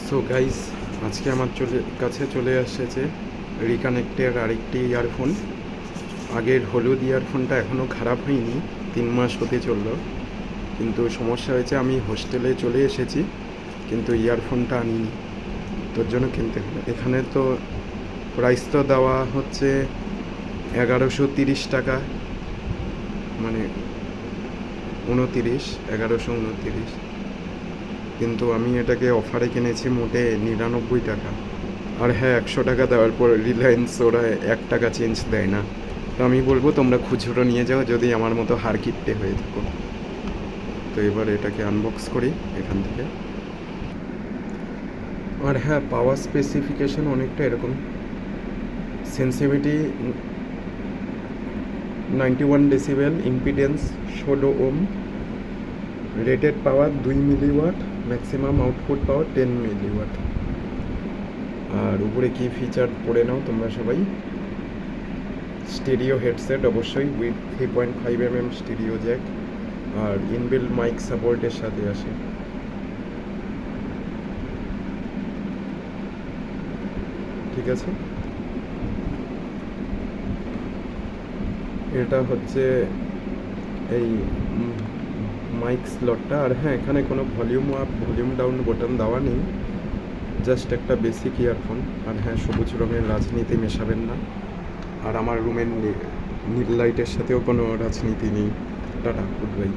So guys, আজকে আমার কাছে চলে এসেছে রিকানেক্টের আরেকটি ইয়ারফোন। আগের হলুদ ইয়ারফোনটা এখনও খারাপ হয়নি, 3 মাস হতে চললো, কিন্তু সমস্যা হয়েছে আমি হোস্টেলে চলে এসেছি কিন্তু ইয়ারফোনটা আনিনি, তোর জন্য কিনতে হবে। এখানে তো প্রাইস তো দেওয়া হচ্ছে 1130 টাকা, মানে 1129, কিন্তু আমি এটাকে অফারে কিনেছি মোটে 99 টাকা। আর হ্যাঁ, 100 টাকা দেওয়ার পর রিলায়েন্স ওরা 1 টাকা চেঞ্জ দেয় না। তো আমি বলবো তোমরা খুচরো নিয়ে যাও যদি আমার মতো হার কিপটে হয়ে থাকো। তো এবার এটাকে আনবক্স করি এখান থেকে। আর হ্যাঁ, পাওয়ার স্পেসিফিকেশন অনেকটা এরকম। Sensitivity 91 decibel, impedance 16 ohm, rated power 2 milliwatt, maximum output power 10 milliwatt. আর উপরে কি ফিচার পড়ে নাও তোমরা সবাই। স্টেরিও হেডসেট অবশ্যই উইথ 3.5 mm স্টেরিও জ্যাক, আর ইনবিল্ড মাইক সাপোর্টের সাথে আসে। ঠিক আছে, এটা হচ্ছে এই মাইক স্লটটা। আর হ্যাঁ, এখানে কোনো ভলিউম আপ ভলিউম ডাউন বোতাম দেওয়া নেই, জাস্ট একটা বেসিক ইয়ারফোন। আর হ্যাঁ, সবুজ রঙের রাজনীতি মেশাবেন না। আর আমার রুমের নীল লাইটের সাথেও কোনো রাজনীতি নেই। Tata, good bye.